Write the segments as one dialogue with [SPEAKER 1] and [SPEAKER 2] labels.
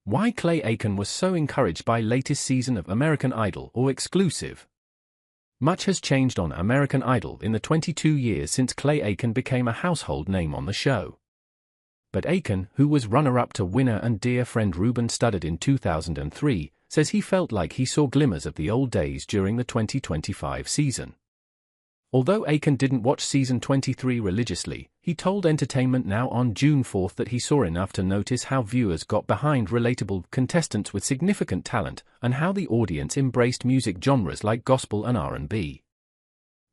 [SPEAKER 1] Why Clay Aiken was so encouraged by latest season of American Idol or exclusive. Much has changed on American Idol in the 22 years since Clay Aiken became a household name on the show. But Aiken, who was runner-up to winner and dear friend Ruben Studdard in 2003, says he felt like he saw glimmers of the old days during the 2025 season. Although Aiken didn't watch season 23 religiously, he told Entertainment Now on June 4 that he saw enough to notice how viewers got behind relatable contestants with significant talent and how the audience embraced music genres like gospel and R&B.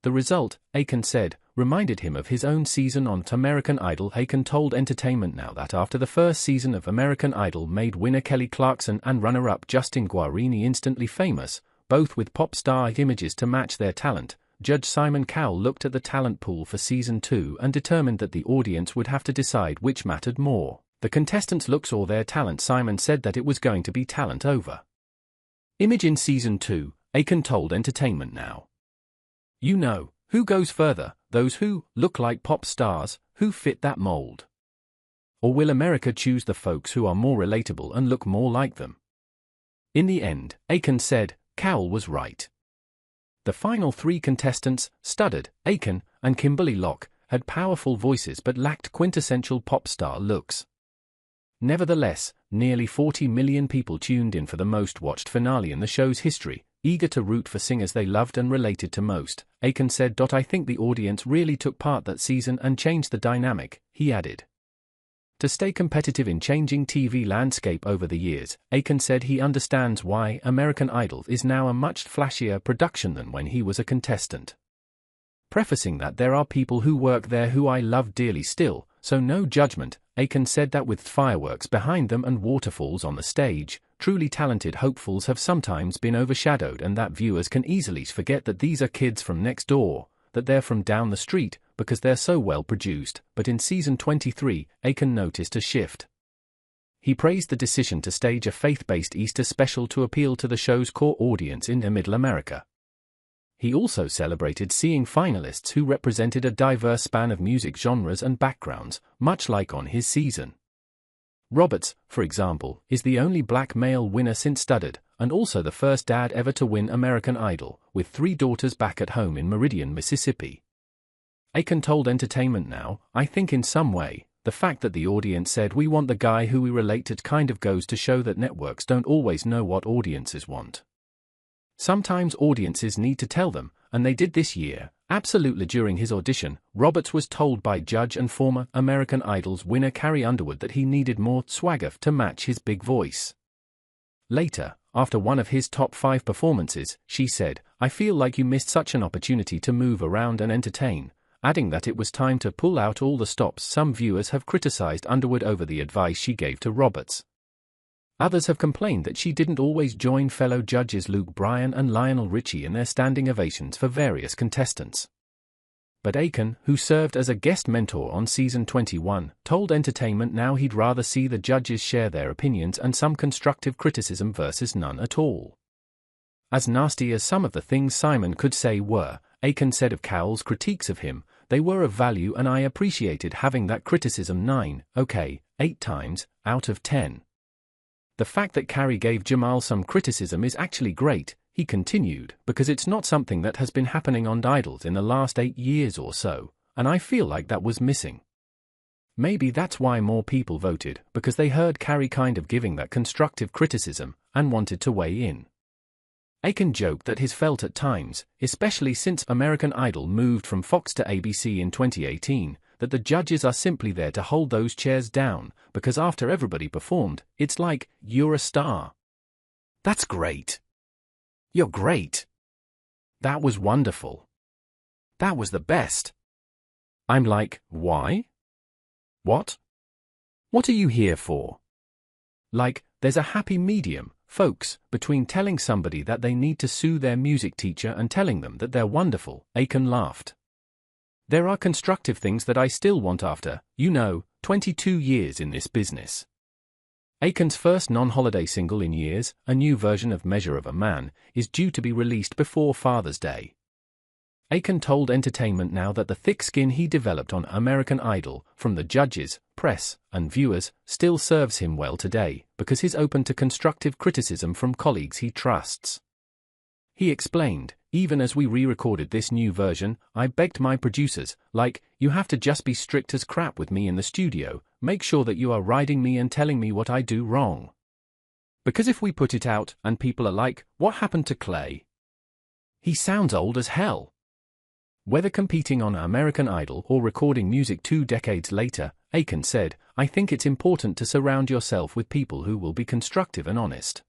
[SPEAKER 1] The result, Aiken said, reminded him of his own season on American Idol. Aiken told Entertainment Now that after the first season of American Idol made winner Kelly Clarkson and runner-up Justin Guarini instantly famous, both with pop star images to match their talent, Judge Simon Cowell looked at the talent pool for Season 2 and determined that the audience would have to decide which mattered more, the contestants' looks or their talent. Simon said that it was going to be talent over image in Season 2, Aiken told Entertainment Now. You know, who goes further, those who look like pop stars, who fit that mold? Or will America choose the folks who are more relatable and look more like them? In the end, Aiken said, Cowell was right. The final three contestants, Studdard, Aiken, and Kimberly Locke, had powerful voices but lacked quintessential pop star looks. Nevertheless, nearly 40 million people tuned in for the most-watched finale in the show's history, eager to root for singers they loved and related to most. Aiken said, I think the audience really took part that season and changed the dynamic, he added. To stay competitive in changing TV landscape over the years, Aiken said he understands why American Idol is now a much flashier production than when he was a contestant. Prefacing that there are people who work there who I love dearly still, so no judgment, Aiken said that with fireworks behind them and waterfalls on the stage, truly talented hopefuls have sometimes been overshadowed and that viewers can easily forget that these are kids from next door, that they're from down the street, because they're so well produced. But in season 23, Aiken noticed a shift. He praised the decision to stage a faith-based Easter special to appeal to the show's core audience in Middle America. He also celebrated seeing finalists who represented a diverse span of music genres and backgrounds, much like on his season. Roberts, for example, is the only black male winner since Studdard, and also the first dad ever to win American Idol, with 3 daughters back at home in Meridian, Mississippi. Aiken told Entertainment Now, I think in some way, the fact that the audience said we want the guy who we relate to kind of goes to show that networks don't always know what audiences want. Sometimes audiences need to tell them, and they did this year. Absolutely. During his audition, Roberts was told by judge and former American Idol's winner Carrie Underwood that he needed more swagger to match his big voice. Later, after one of his top 5 performances, she said, I feel like you missed such an opportunity to move around and entertain, adding that it was time to pull out all the stops. Some viewers have criticized Underwood over the advice she gave to Roberts. Others have complained that she didn't always join fellow judges Luke Bryan and Lionel Richie in their standing ovations for various contestants. But Aiken, who served as a guest mentor on season 21, told Entertainment Now he'd rather see the judges share their opinions and some constructive criticism versus none at all. As nasty as some of the things Simon could say were, Aiken said of Cowell's critiques of him, they were of value and I appreciated having that criticism 8 times, out of 10. The fact that Carrie gave Jamal some criticism is actually great, he continued, because it's not something that has been happening on Idols in the last 8 years or so, and I feel like that was missing. Maybe that's why more people voted, because they heard Carrie kind of giving that constructive criticism, and wanted to weigh in. Aiken joked that he's felt at times, especially since American Idol moved from Fox to ABC in 2018, that the judges are simply there to hold those chairs down, because after everybody performed, it's like, you're a star. That's great. You're great. That was wonderful. That was the best. I'm like, why? What? What are you here for? Like, there's a happy medium, folks, between telling somebody that they need to sue their music teacher and telling them that they're wonderful, Aiken laughed. There are constructive things that I still want after, 22 years in this business. Aiken's first non-holiday single in years, a new version of Measure of a Man, is due to be released before Father's Day. Aiken told Entertainment Now that the thick skin he developed on American Idol, from the judges, press, and viewers, still serves him well today, because he's open to constructive criticism from colleagues he trusts. He explained, "Even as we re-recorded this new version, I begged my producers, like, you have to just be strict as crap with me in the studio, make sure that you are riding me and telling me what I do wrong. Because if we put it out, and people are like, what happened to Clay? He sounds old as hell." Whether competing on American Idol or recording music 2 decades later, Aiken said, "I think it's important to surround yourself with people who will be constructive and honest.